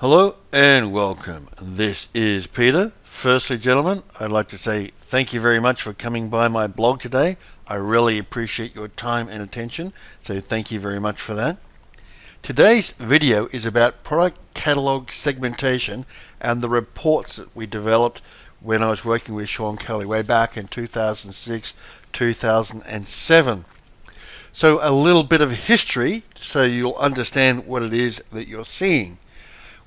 Hello and welcome. This is Peter. Firstly, gentlemen, I'd like to say thank you very much for coming by my blog today. I really appreciate your time and attention, so thank you very much for that. Today's video is about product catalog segmentation and the reports that we developed when I was working with Sean Kelly way back in 2006, 2007. So a little bit of history so you'll understand what it is that you're seeing.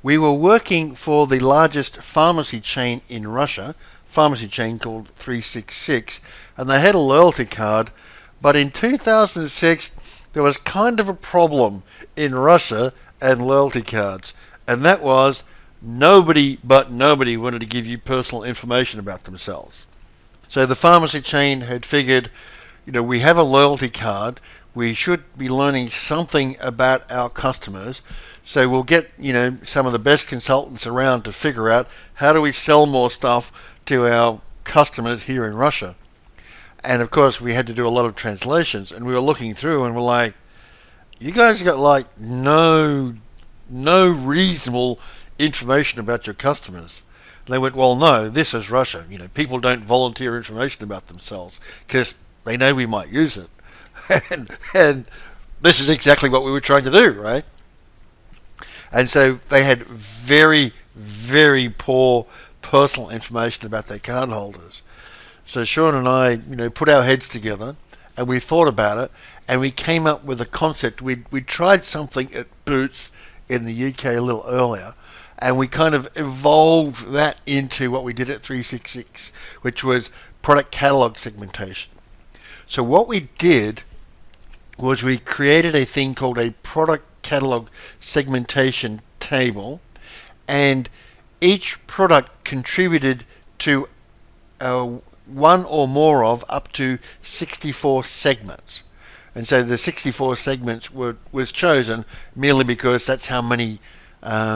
We were working for the largest pharmacy chain in Russia, pharmacy chain called 366, and they had a loyalty card, but in 2006 there was kind of a problem in Russia and loyalty cards, and that was nobody wanted to give you personal information about themselves. So the pharmacy chain had figured, we have a loyalty card, we should be learning something about our customers, so we'll get some of the best consultants around to figure out how do we sell more stuff to our customers here in Russia. And of course we had to do a lot of translations, and we were looking through and we're like, you guys got like no reasonable information about your customers. And they went, well, no, this is Russia. People don't volunteer information about themselves because they know we might use it. and this is exactly what we were trying to do, right? And so they had very, very poor personal information about their cardholders. So Sean and I, put our heads together and we thought about it, and we came up with a concept. We tried something at Boots in the UK a little earlier, and we kind of evolved that into what we did at 366, which was product catalog segmentation. So what we did was we created a thing called a product catalog segmentation table, and each product contributed to one or more of up to 64 segments. And so the 64 segments was chosen merely because that's how many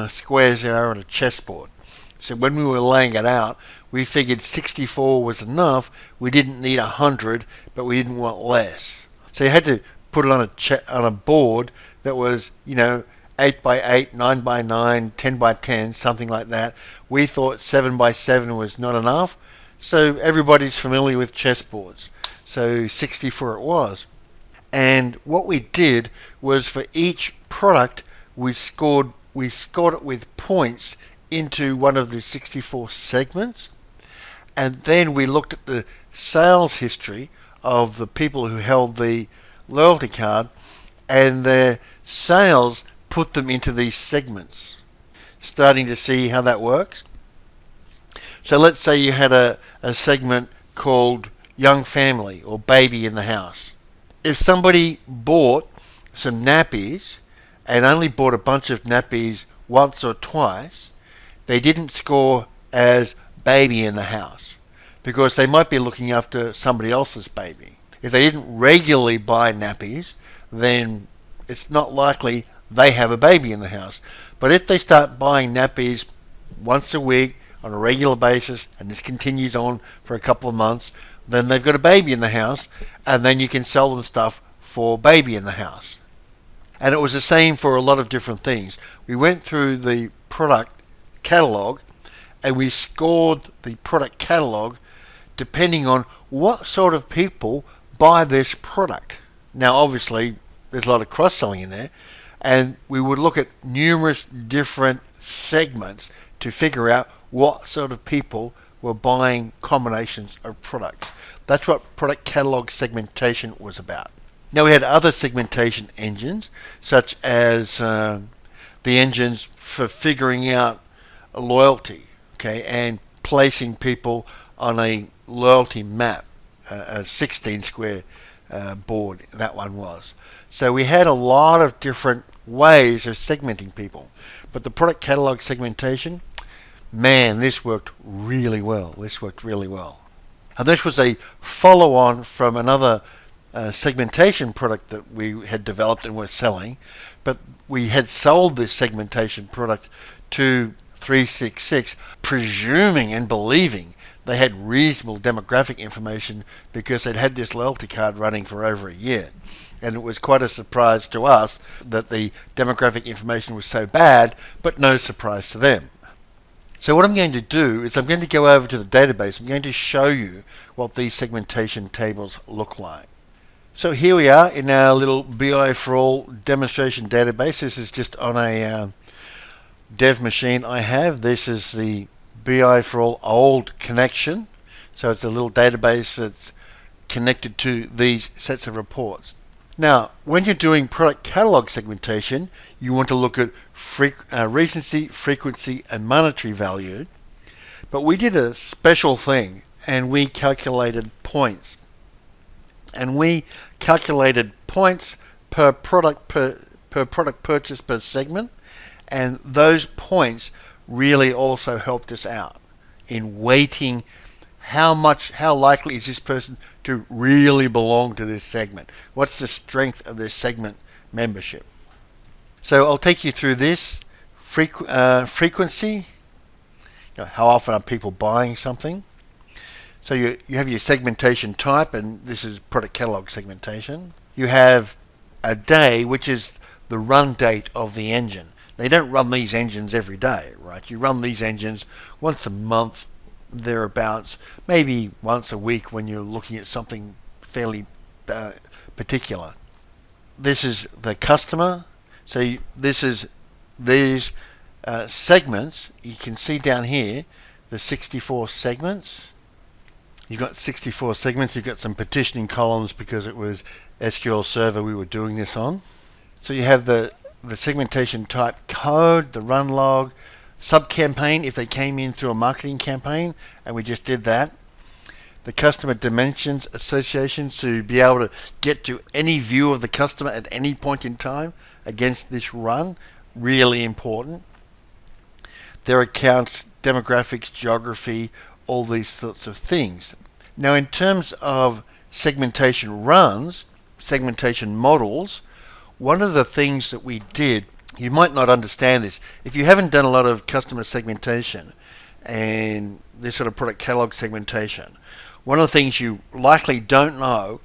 squares there are on a chessboard. So when we were laying it out, we figured 64 was enough. We didn't need 100, but we didn't want less. So you had to put it on a board that was 8 by 8, 9 by 9, 10 by 10, something like that. We thought 7 by 7 was not enough, so everybody's familiar with chessboards, so 64 it was. And what we did was for each product we scored it with points into one of the 64 segments, and then we looked at the sales history of the people who held the loyalty card and their sales, put them into these segments. Starting to see how that works. So let's say you had a segment called young family or baby in the house. If somebody bought some nappies and only bought a bunch of nappies once or twice, they didn't score as baby in the house because they might be looking after somebody else's baby. If they didn't regularly buy nappies, then it's not likely they have a baby in the house. But if they start buying nappies once a week on a regular basis, and this continues on for a couple of months, then they've got a baby in the house, and then you can sell them stuff for baby in the house. And it was the same for a lot of different things. We went through the product catalog and we scored the product catalog depending on what sort of people buy this product. Now obviously there's a lot of cross-selling in there, and we would look at numerous different segments to figure out what sort of people were buying combinations of products. That's what product catalog segmentation was about. Now we had other segmentation engines, such as the engines for figuring out loyalty, and placing people on a loyalty map, a 16 square board, that one was. So we had a lot of different ways of segmenting people. But the product catalog segmentation, man, this worked really well. And this was a follow-on from another segmentation product that we had developed and were selling, but we had sold this segmentation product to 366, presuming and believing they had reasonable demographic information because they'd had this loyalty card running for over a year. and it was quite a surprise to us that the demographic information was so bad, but no surprise to them. So what I'm going to do is I'm going to go over to the database. I'm going to show you what these segmentation tables look like. So here we are in our little BI4ALL demonstration database. This is just on a dev machine I have. This is the BI4ALL old connection. So it's a little database that's connected to these sets of reports. Now, when you're doing product catalog segmentation, you want to look at recency, frequency, and monetary value. But we did a special thing, and we calculated points. And we calculated points per product purchase per segment, and those points really also helped us out in weighting how likely is this person to really belong to this segment? What's the strength of this segment membership? So I'll take you through this. Frequency, how often are people buying something? So you have your segmentation type, and this is product catalog segmentation. You have a day, which is the run date of the engine. They don't run these engines every day, right? You run these engines once a month, thereabouts, maybe once a week when you're looking at something fairly particular. This is the customer. So this is these segments. You can see down here the 64 segments. You've got 64 segments. You've got some partitioning columns because it was SQL Server we were doing this on. So you have the segmentation type code, the run log, sub-campaign if they came in through a marketing campaign, and we just did that. The customer dimensions association to be able to get to any view of the customer at any point in time against this run, really important. Their accounts, demographics, geography, all these sorts of things. Now in terms of segmentation runs, segmentation models, one of the things that we did, you might not understand this, if you haven't done a lot of customer segmentation and this sort of product catalog segmentation, one of the things you likely don't know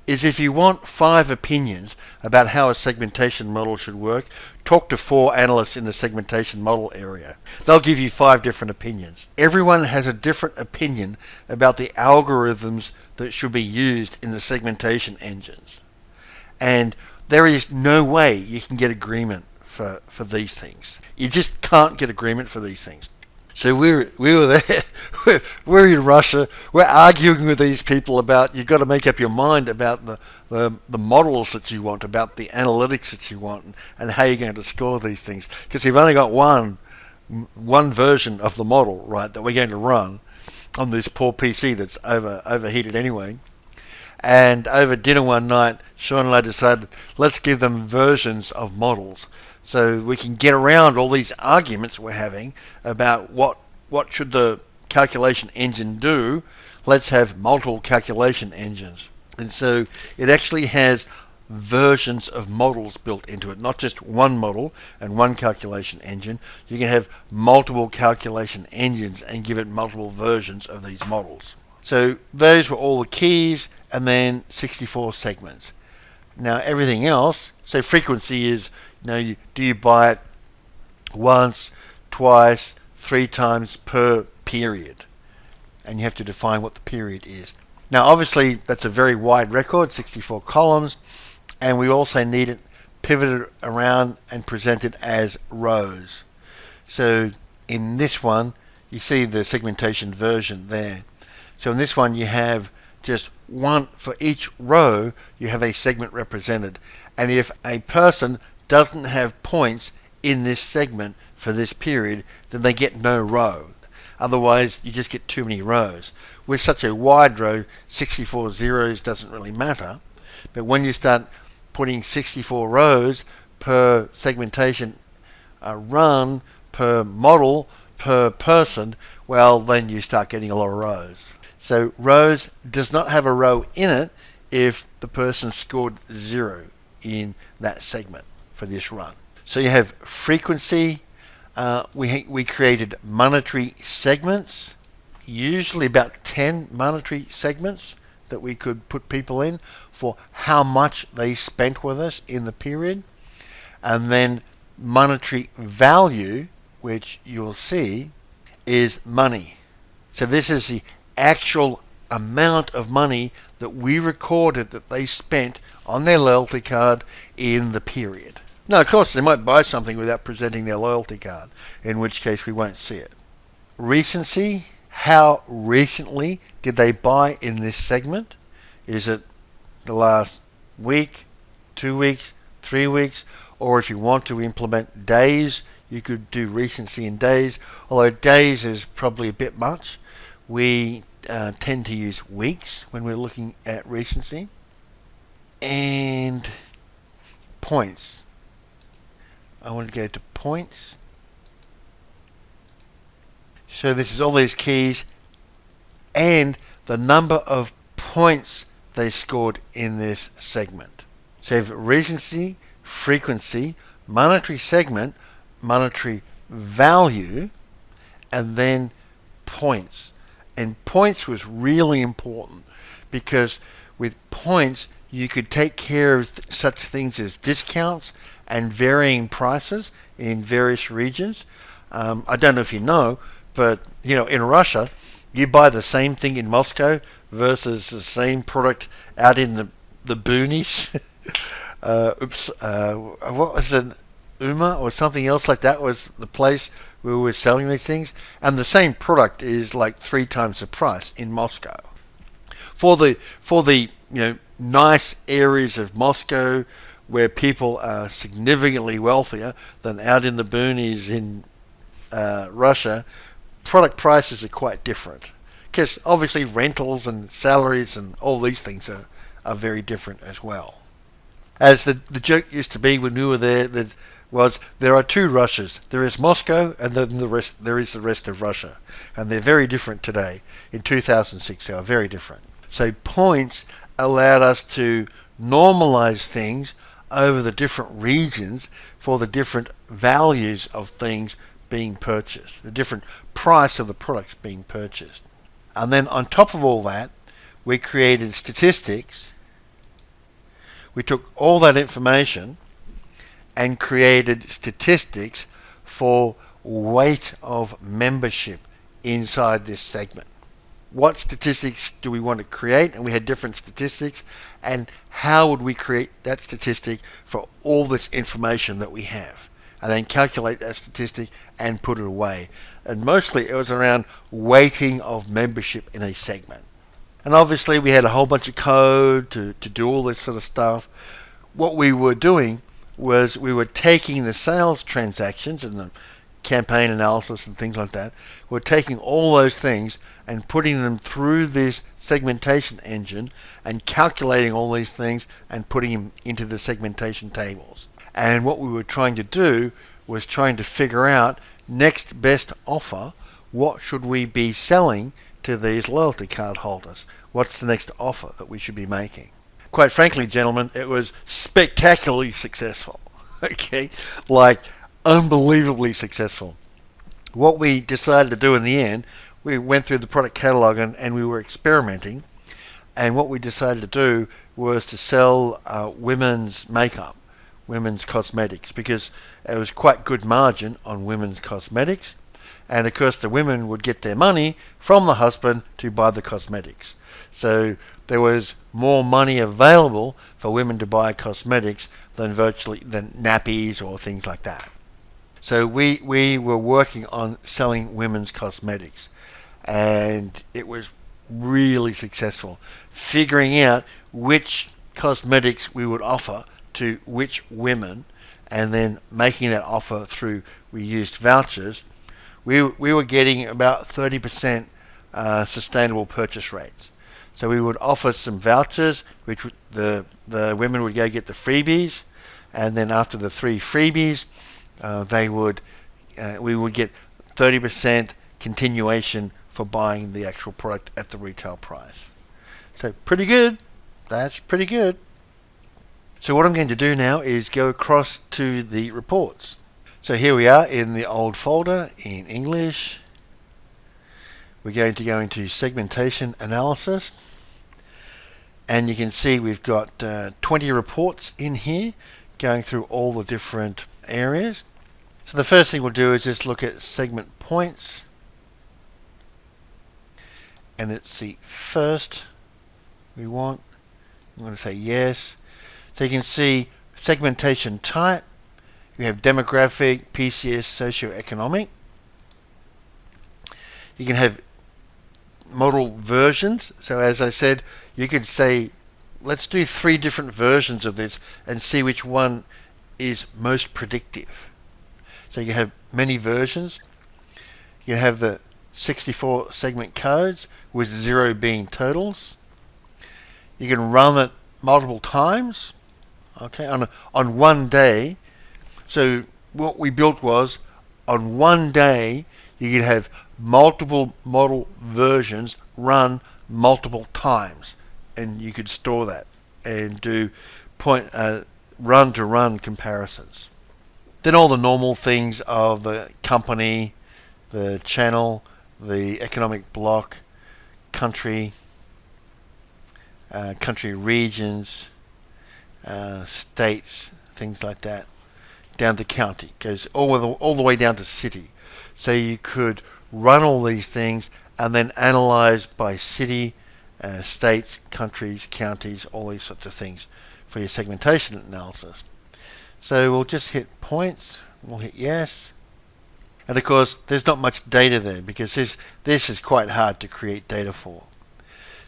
is if you want 5 opinions about how a segmentation model should work, talk to 4 analysts in the segmentation model area. They'll give you 5 different opinions. Everyone has a different opinion about the algorithms that should be used in the segmentation engines. And there is no way you can get agreement for these things. You just can't get agreement for these things. So we were there, we're in Russia, we're arguing with these people about, you've got to make up your mind about the models that you want, about the analytics that you want, and how you're going to score these things. Because you've only got one version of the model, right, that we're going to run on this poor PC that's overheated anyway. And over dinner one night, Sean and I decided, let's give them versions of models, so we can get around all these arguments we're having about what should the calculation engine do. Let's have multiple calculation engines. And so it actually has versions of models built into it, not just one model and one calculation engine. You can have multiple calculation engines and give it multiple versions of these models. So those were all the keys, and then 64 segments. Now everything else, so frequency is, do you buy it once, twice, 3 times per period? And you have to define what the period is. Now obviously that's a very wide record, 64 columns, and we also need it pivoted around and presented as rows. So in this one, you see the segmentation version there. So in this one you have just one for each row, you have a segment represented. And if a person doesn't have points in this segment for this period, then they get no row. Otherwise, you just get too many rows. With such a wide row, 64 zeros doesn't really matter. But when you start putting 64 rows per segmentation run, per model, per person, well, then you start getting a lot of rows. So rows does not have a row in it if the person scored 0 in that segment for this run. So you have frequency. We created monetary segments, usually about 10 monetary segments that we could put people in for how much they spent with us in the period. And then monetary value, which you'll see, is money. So this is the actual amount of money that we recorded that they spent on their loyalty card in the period. Now, of course, they might buy something without presenting their loyalty card, in which case we won't see it. Recency, how recently did they buy in this segment? Is it the last week, 2 weeks, 3 weeks? Or if you want to implement days, you could do recency in days, although days is probably a bit much. We tend to use weeks when we're looking at recency. And points. I want to go to points. So this is all these keys and the number of points they scored in this segment. So you have recency, frequency, monetary segment, monetary value, and then points. And points was really important because with points you could take care of such things as discounts and varying prices in various regions. I don't know if you know, but in Russia, you buy the same thing in Moscow versus the same product out in the boonies. What was it? Uma or something else like that was the place where we were selling these things, and the same product is like 3 times the price in Moscow. For the nice areas of Moscow where people are significantly wealthier than out in the boonies in Russia, product prices are quite different because obviously rentals and salaries and all these things are very different as well. As the joke used to be when we were there, there are 2 Russias. There is Moscow, and then there is the rest of Russia, and they're very different today. In 2006, they are very different. So points allowed us to normalize things over the different regions for the different values of things being purchased, the different price of the products being purchased. And then on top of all that, we created statistics. We took all that information and created statistics for weight of membership inside this segment. What statistics do we want to create? And we had different statistics. And how would we create that statistic for all this information that we have? And then calculate that statistic and put it away. And mostly it was around weighting of membership in a segment. And obviously we had a whole bunch of code to do all this sort of stuff. What we were doing was we were taking the sales transactions and the campaign analysis and things like that. We're taking all those things and putting them through this segmentation engine and calculating all these things and putting them into the segmentation tables. And what we were trying to do was trying to figure out next best offer. What should we be selling to these loyalty card holders? What's the next offer that we should be making? Quite frankly, gentlemen, it was spectacularly successful. Okay, like unbelievably successful. What we decided to do in the end, we went through the product catalog and we were experimenting. And what we decided to do was to sell women's makeup, women's cosmetics, because it was quite good margin on women's cosmetics. And of course the women would get their money from the husband to buy the cosmetics. So there was more money available for women to buy cosmetics than nappies or things like that. So we were working on selling women's cosmetics, and it was really successful, figuring out which cosmetics we would offer to which women, and then making that offer through, we used vouchers. We were getting about 30% sustainable purchase rates. So we would offer some vouchers, which the women would go get the freebies, and then after the 3 freebies, we would get 30% continuation for buying the actual product at the retail price. So pretty good. That's pretty good. So what I'm going to do now is go across to the reports. So here we are in the old folder in English. We're going to go into segmentation analysis. And you can see we've got 20 reports in here going through all the different areas. So the first thing we'll do is just look at segment points. And it's the first we want. I'm going to say yes. So you can see segmentation type. You have demographic, PCS, socioeconomic. You can have model versions. So as I said, you could say, let's do 3 different versions of this and see which one is most predictive. So you have many versions. You have the 64 segment codes with 0 being totals. You can run it multiple times, okay, on one day. So what we built was, on one day you could have multiple model versions run multiple times, and you could store that and do run-to-run comparisons. Then all the normal things of the company, the channel, the economic block, country, country regions, states, things like that, down to county. It goes all the way down to city. So you could run all these things and then analyze by city, states, countries, counties, all these sorts of things for your segmentation analysis. So we'll just hit points. We'll hit yes. And of course, there's not much data there because this is quite hard to create data for.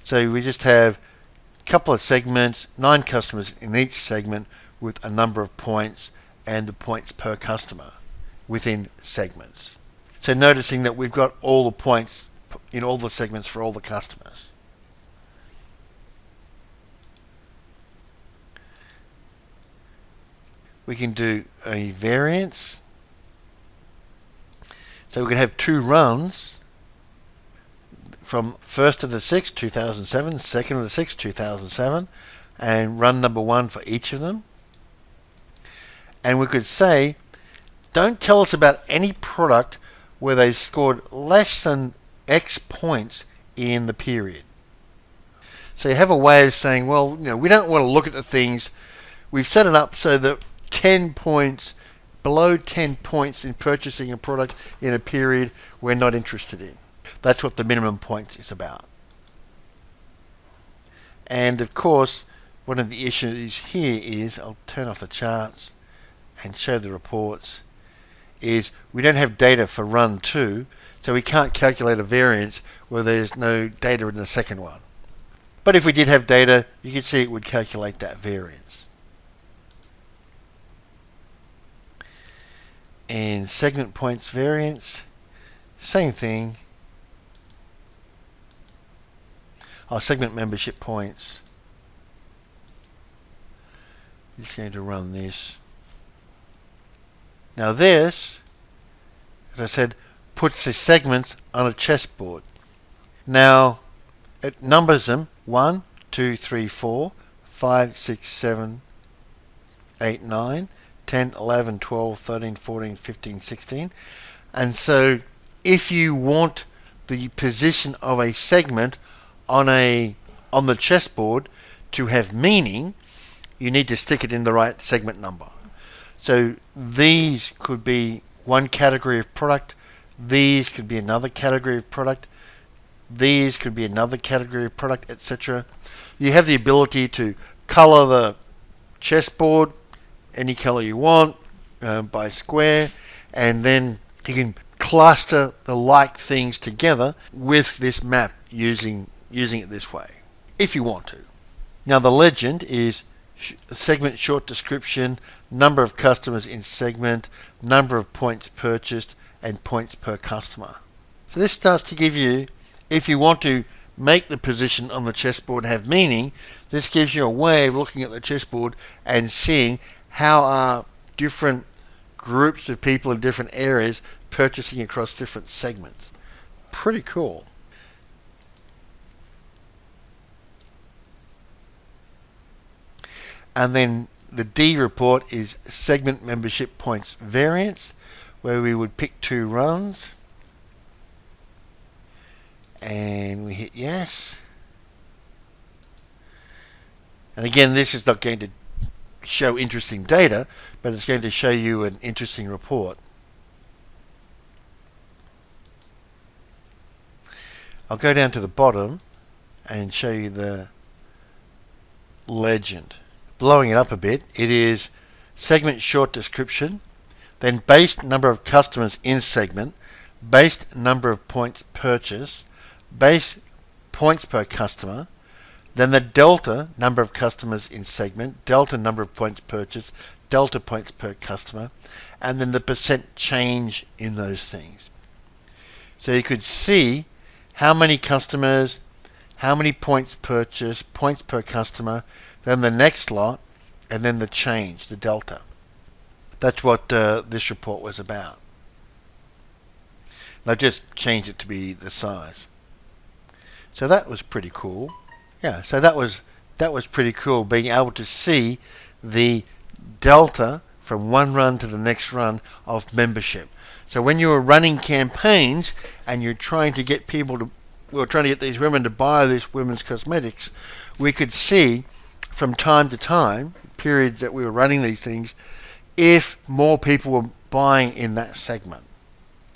So we just have a couple of segments, 9 customers in each segment with a number of points and the points per customer within segments. So noticing that we've got all the points in all the segments for all the customers. We can do a variance. So we can have 2 runs from 1st of the 6th, 2007, 2nd of the 6th, 2007, and run number 1 for each of them. And we could say, don't tell us about any product where they scored less than X points in the period. So you have a way of saying, well, we don't want to look at the things. We've set it up so that 10 points, below 10 points in purchasing a product in a period we're not interested in. That's what the minimum points is about. And of course, one of the issues here is, I'll turn off the charts and show the reports, is we don't have data for run 2, so we can't calculate a variance where there's no data in the second one. But if we did have data, you could see it would calculate that variance. And segment points variance, same thing. Segment membership points. Just going to run this. Now this, as I said, puts the segments on a chessboard. Now it numbers them 1, 2, 3, 4, 5, 6, 7, 8, 9, 10, 11, 12, 13, 14, 15, 16. And so if you want the position of a segment on the chessboard to have meaning, you need to stick it in the right segment number. So these could be one category of product, these could be another category of product, these could be another category of product, etc. You have the ability to color the chessboard any color you want by square, and then you can cluster the like things together with this map using it this way, if you want to. Now the legend is segment short description, number of customers in segment, number of points purchased, and points per customer. So this starts to give you, if you want to make the position on the chessboard have meaning, this gives you a way of looking at the chessboard and seeing how are different groups of people in different areas purchasing across different segments. Pretty cool. And then the D report is segment membership points variance, where we would pick 2 runs. And we hit yes. And again, this is not going to show interesting data, but it's going to show you an interesting report. I'll go down to the bottom and show you the legend. Blowing it up a bit, it is segment short description, then base number of customers in segment, base number of points purchased, base points per customer, then the delta number of customers in segment, delta number of points purchased, delta points per customer, and then the percent change in those things. So you could see how many customers, how many points purchased, points per customer, then the next lot, and then the change, the delta. That's what this report was about. And I just changed it to be the size. So that was pretty cool. Yeah, so that was pretty cool, being able to see the delta from one run to the next run of membership. So when you were running campaigns and you're trying to get people to, we were trying to get these women to buy this women's cosmetics, we could see from time to time, periods that we were running these things, if more people were buying in that segment.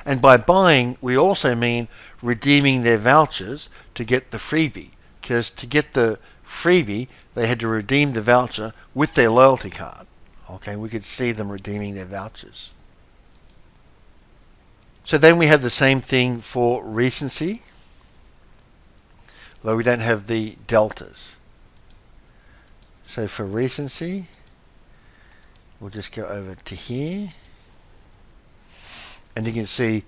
And by buying, we also mean redeeming their vouchers to get the freebie. Because to get the freebie, they had to redeem the voucher with their loyalty card. Okay, we could see them redeeming their vouchers. So then we have the same thing for recency, though we don't have the deltas. So for recency, we'll just go over to here, and you can see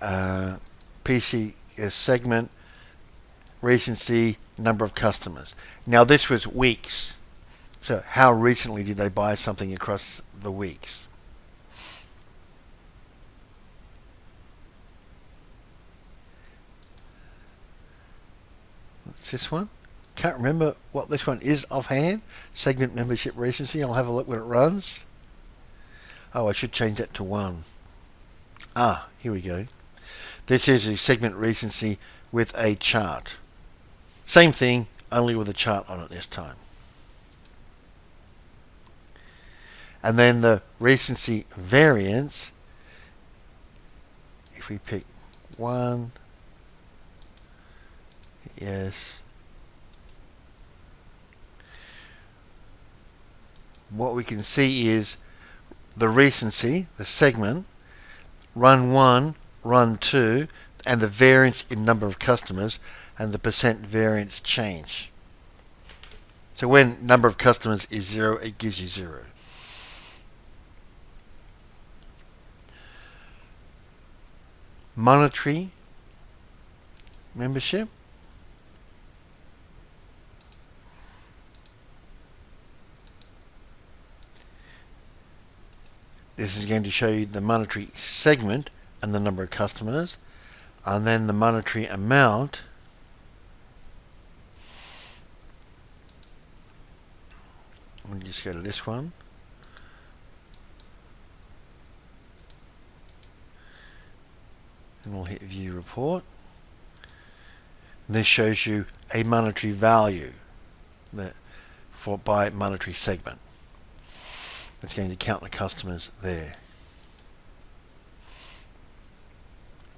PC segment, recency, number of customers. Now this was weeks. So how recently did they buy something across the weeks? What's this one? Can't remember what this one is offhand. Segment membership recency. I'll have a look when it runs. Oh, I should change that to 1. Ah, here we go. This is a segment recency with a chart. Same thing, only with a chart on it this time. And then the recency variance, if we pick 1, yes, what we can see is the recency, the segment, run 1, run 2, and the variance in number of customers, and the percent variance change. So when number of customers is 0, it gives you 0. Monetary membership. This is going to show you the monetary segment and the number of customers, and then the monetary amount. We'll just go to this one. And we'll hit view report. And this shows you a monetary value by monetary segment. It's going to count the customers there.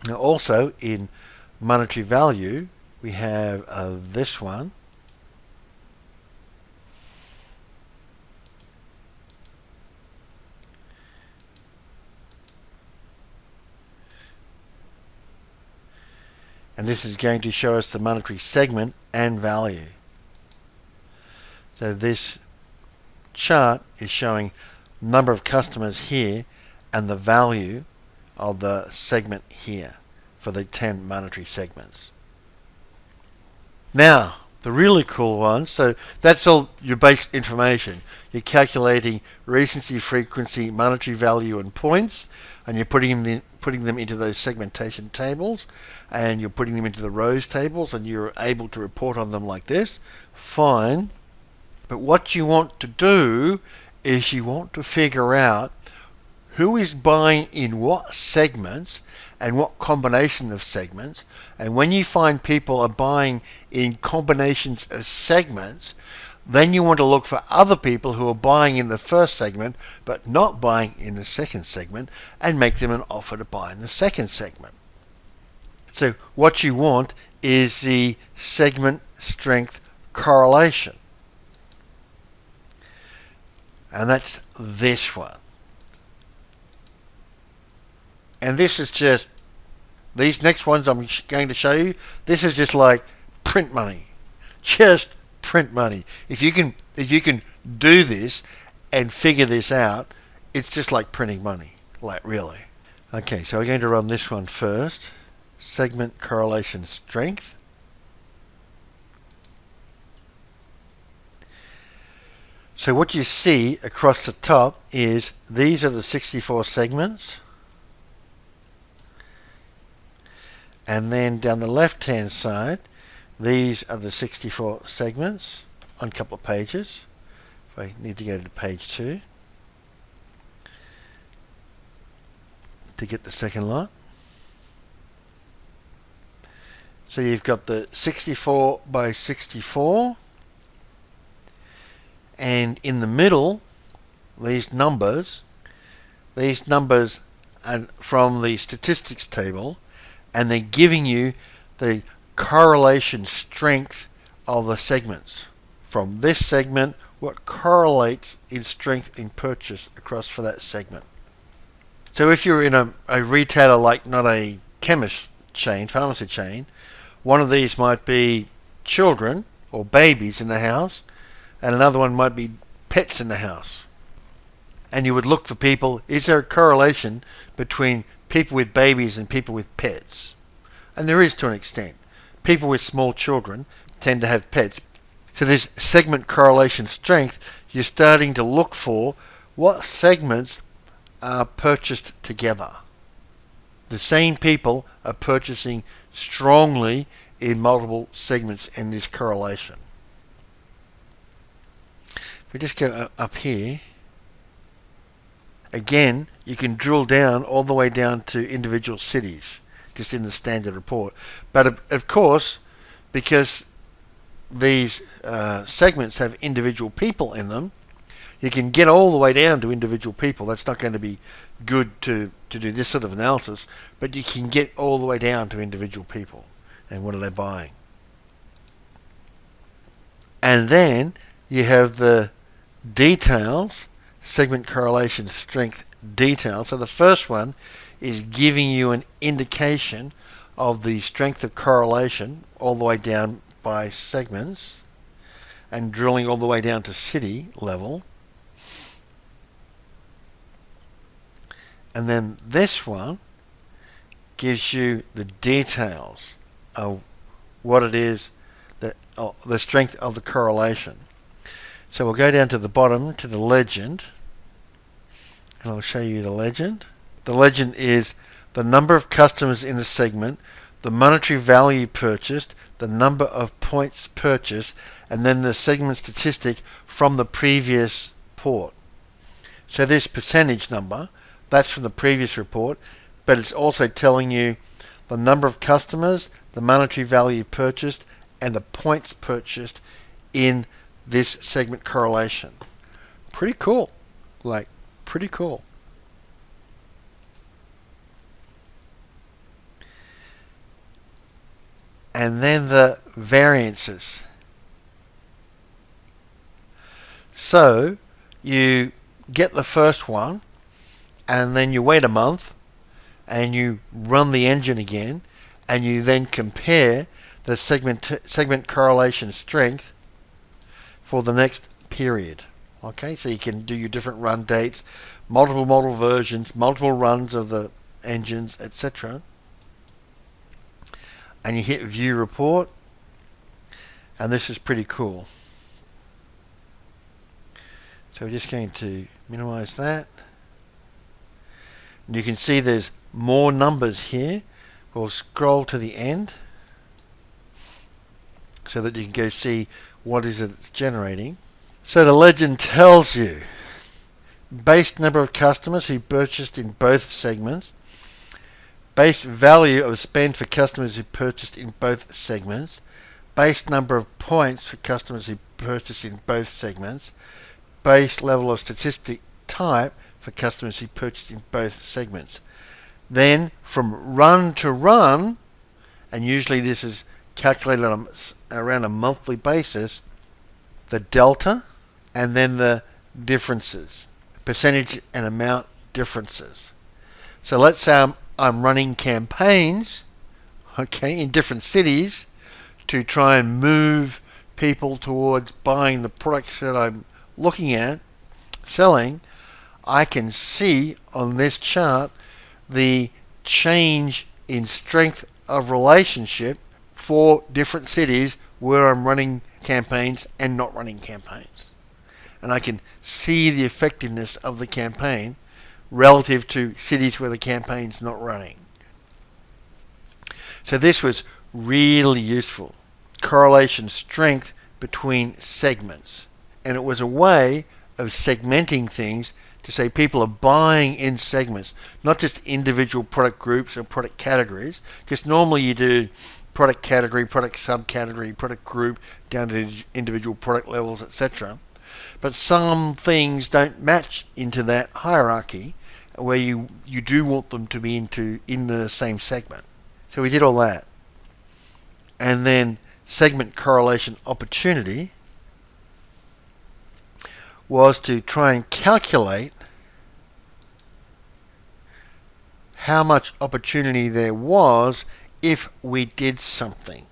Now also in monetary value we have this one. And this is going to show us the monetary segment and value. So this chart is showing number of customers here and the value of the segment here for the 10 monetary segments. Now, the really cool one, so that's all your base information. You're calculating recency, frequency, monetary value and points, and you're putting them into those segmentation tables, and you're putting them into the rows tables, and you're able to report on them like this. Fine. But what you want to do is you want to figure out who is buying in what segments and what combination of segments. And when you find people are buying in combinations of segments, Then you want to look for other people who are buying in the first segment but not buying in the second segment and make them an offer to buy in the second segment. So what you want is the segment strength correlation. And that's this one. And this is just, these next ones I'm going to show you, this is just like print money. Just print money. If you can do this and figure this out, it's just like printing money. Like really. Okay, so we're going to run this one first. Segment correlation strength. So what you see across the top is these are the 64 segments. And then down the left hand side, these are the 64 segments on a couple of pages. If I need to go to page 2 to get the second lot. So you've got the 64 by 64, and in the middle, these numbers are from the statistics table, and they're giving you the correlation strength of the segments. From this segment, what correlates in strength in purchase across for that segment. So if you're in a retailer, like not a chemist chain, pharmacy chain, one of these might be children or babies in the house, and another one might be pets in the house. And you would look for people, is there a correlation between people with babies and people with pets? And there is to an extent. People with small children tend to have pets. So this segment correlation strength, you're starting to look for what segments are purchased together. The same people are purchasing strongly in multiple segments in this correlation. If we just go up here, again, you can drill down all the way down to individual cities, just in the standard report. But of course, because these segments have individual people in them, you can get all the way down to individual people. That's not going to be good to do this sort of analysis, but you can get all the way down to individual people and what are they buying. And then you have the details, segment correlation strength details. So the first one is giving you an indication of the strength of correlation all the way down by segments and drilling all the way down to city level. And then this one gives you the details of what it is, that the strength of the correlation. So we'll go down to the bottom to the legend, and I'll show you the legend. The legend is the number of customers in a segment, the monetary value purchased, the number of points purchased, and then the segment statistic from the previous report. So this percentage number, that's from the previous report, but it's also telling you the number of customers, the monetary value purchased, and the points purchased in this segment correlation. Pretty cool. Like, pretty cool. And then the variances. So you get the first one, and then you wait a month, and you run the engine again, and you then compare the segment correlation strength for the next period. Okay, so you can do your different run dates, multiple model versions, multiple runs of the engines, etc. And you hit view report, and this is pretty cool. So we're just going to minimize that. And you can see there's more numbers here. We'll scroll to the end so that you can go see what is it generating. So the legend tells you base number of customers who purchased in both segments, base value of spend for customers who purchased in both segments, base number of points for customers who purchase in both segments, base level of statistic type for customers who purchase in both segments. Then from run to run, and usually this is calculated on around a monthly basis, the delta and then the differences, percentage and amount differences. So let's say I'm running campaigns, in different cities to try and move people towards buying the products that I'm looking at selling. I can see on this chart the change in strength of relationship for different cities where I'm running campaigns and not running campaigns. And I can see the effectiveness of the campaign relative to cities where the campaign's not running. So this was really useful. Correlation strength between segments. And it was a way of segmenting things to say people are buying in segments, not just individual product groups or product categories, because normally you do product category, product subcategory, product group, down to individual product levels, etc. But some things don't match into that hierarchy where you do want them to be in the same segment. So we did all that. And then segment correlation opportunity was to try and calculate how much opportunity there was if we did something.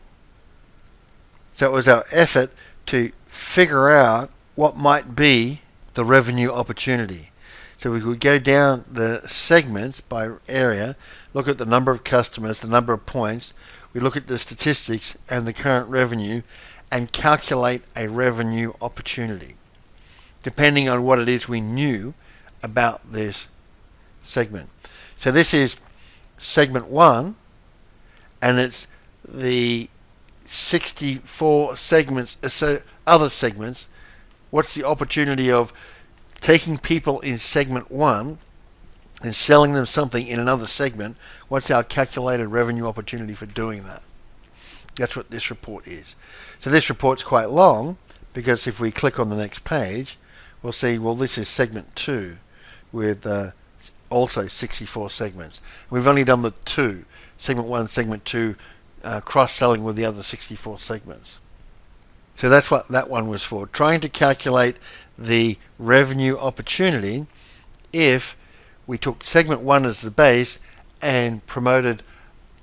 So it was our effort to figure out what might be the revenue opportunity. So we could go down the segments by area, look at the number of customers, the number of points, we look at the statistics and the current revenue, and calculate a revenue opportunity, depending on what it is we knew about this segment. So this is segment 1, and it's the 64 segments, so other segments. What's the opportunity of taking people in segment 1 and selling them something in another segment? What's our calculated revenue opportunity for doing that? That's what this report is. So this report's quite long, because if we click on the next page, we'll see, well, this is segment 2 with also 64 segments. We've only done the 2, segment 1, segment 2, cross-selling with the other 64 segments. So that's what that one was for, trying to calculate the revenue opportunity if we took segment 1 as the base and promoted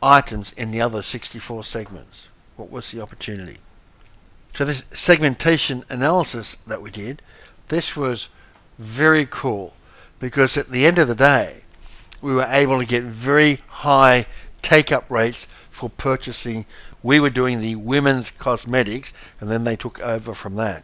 items in the other 64 segments. What was the opportunity? So this segmentation analysis that we did, this was very cool, because at the end of the day we were able to get very high take-up rates for purchasing. We were doing the women's cosmetics, and then they took over from that.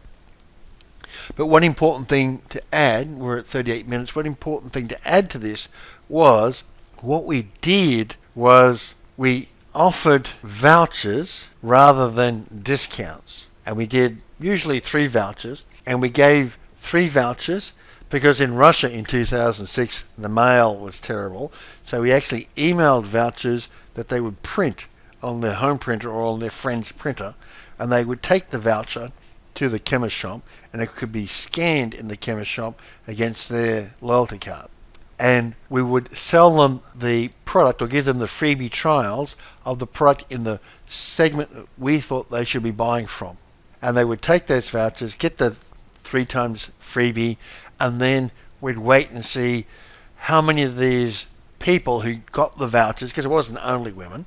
But one important thing to add, we're at 38 minutes, one important thing to add to this was what we did was we offered vouchers rather than discounts. And we did usually 3 vouchers, and we gave 3 vouchers because in Russia in 2006 the mail was terrible. So we actually emailed vouchers that they would print on their home printer or on their friend's printer, and they would take the voucher to the chemist shop, and it could be scanned in the chemist shop against their loyalty card. And we would sell them the product or give them the freebie trials of the product in the segment that we thought they should be buying from. And they would take those vouchers, get the 3 times freebie, and then we'd wait and see how many of these people who got the vouchers, because it wasn't only women,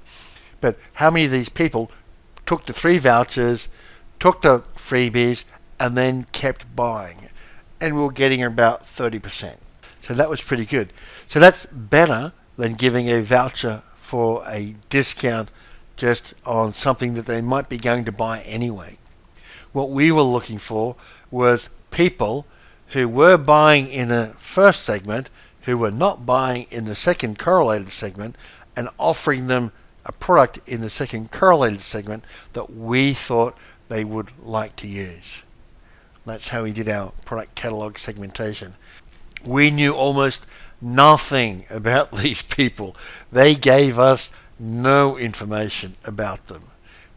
but how many of these people took the 3 vouchers, took the freebies, and then kept buying. And we were getting about 30%. So that was pretty good. So that's better than giving a voucher for a discount just on something that they might be going to buy anyway. What we were looking for was people who were buying in a first segment, who were not buying in the second correlated segment, and offering them a product in the second correlated segment that we thought they would like to use. That's how we did our product catalog segmentation. We knew almost nothing about these people. They gave us no information about them.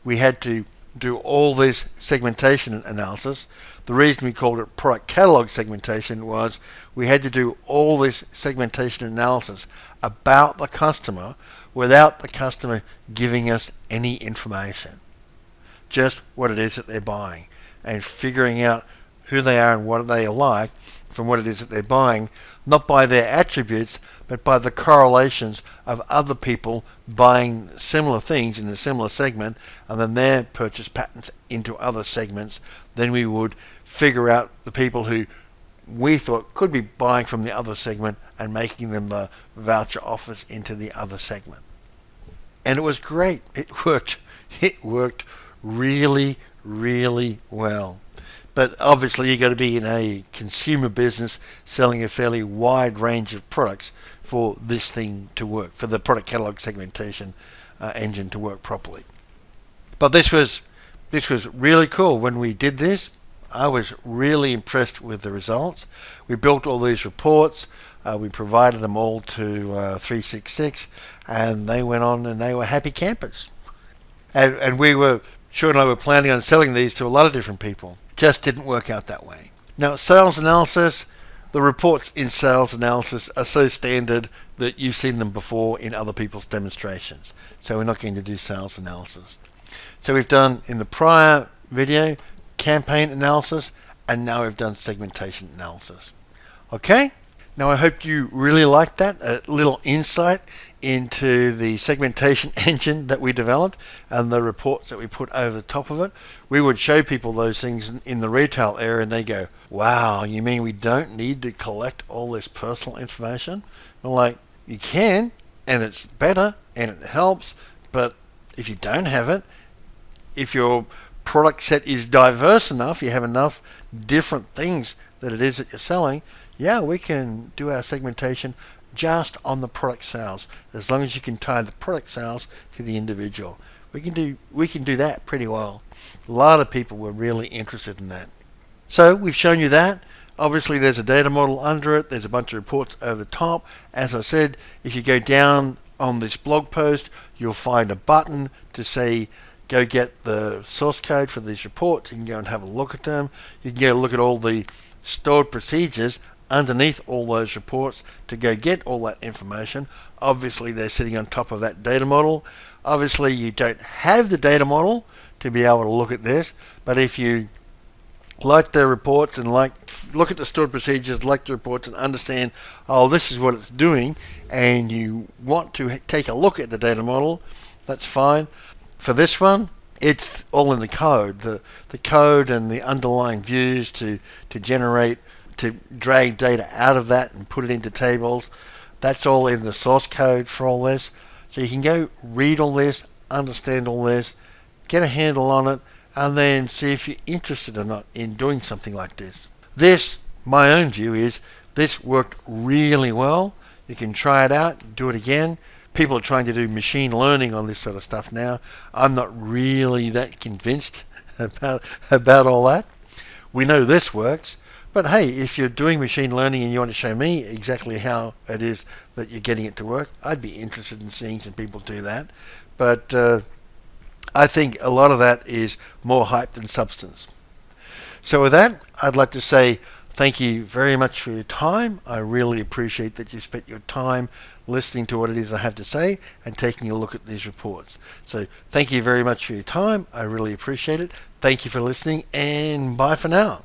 We had to do all this segmentation analysis. The reason we called it product catalog segmentation was we had to do all this segmentation analysis about the customer without the customer giving us any information. Just what it is that they're buying, and figuring out who they are and what they like from what it is that they're buying, not by their attributes, but by the correlations of other people buying similar things in a similar segment, and then their purchase patterns into other segments. Then we would figure out the people who we thought could be buying from the other segment and making them the voucher offers into the other segment. And it was great. It worked. It worked really, really well. But obviously you've got to be in a consumer business selling a fairly wide range of products for this thing to work, for the product catalog segmentation engine to work properly. But this was really cool. When we did this, I was really impressed with the results. We built all these reports. We provided them all to 366, and they went on and they were happy campers. And Sean and I were planning on selling these to a lot of different people. Just didn't work out that way. Now, sales analysis, the reports in sales analysis are so standard that you've seen them before in other people's demonstrations. So we're not going to do sales analysis. So we've done, in the prior video, campaign analysis, and now we've done segmentation analysis. Okay? Now I hope you really liked that, a little insight into the segmentation engine that we developed and the reports that we put over the top of it. We would show people those things in the retail area and they go, wow, you mean we don't need to collect all this personal information? I'm like, you can, and it's better and it helps, but if you don't have it, if your product set is diverse enough, you have enough different things that it is that you're selling, yeah, we can do our segmentation just on the product sales, as long as you can tie the product sales to the individual. We can do that pretty well. A lot of people were really interested in that. So we've shown you that. Obviously there's a data model under it. There's a bunch of reports over the top. As I said, if you go down on this blog post, you'll find a button to say go get the source code for these reports. You can go and have a look at them. You can go look at all the stored procedures underneath all those reports to go get all that information. Obviously they're sitting on top of that data model. Obviously you don't have the data model to be able to look at this, but if you like the reports and look at the stored procedures, like the reports and understand, oh, this is what it's doing, and you want to take a look at the data model, that's fine. For this one, it's all in the code. The code and the underlying views to generate, to drag data out of that and put it into tables. That's all in the source code for all this. So you can go read all this, understand all this, get a handle on it, and then see if you're interested or not in doing something like this. This, my own view is, this worked really well. You can try it out, do it again. People are trying to do machine learning on this sort of stuff now. I'm not really that convinced about all that. We know this works. But hey, if you're doing machine learning and you want to show me exactly how it is that you're getting it to work, I'd be interested in seeing some people do that. But I think a lot of that is more hype than substance. So with that, I'd like to say thank you very much for your time. I really appreciate that you spent your time listening to what it is I have to say and taking a look at these reports. So thank you very much for your time. I really appreciate it. Thank you for listening, and bye for now.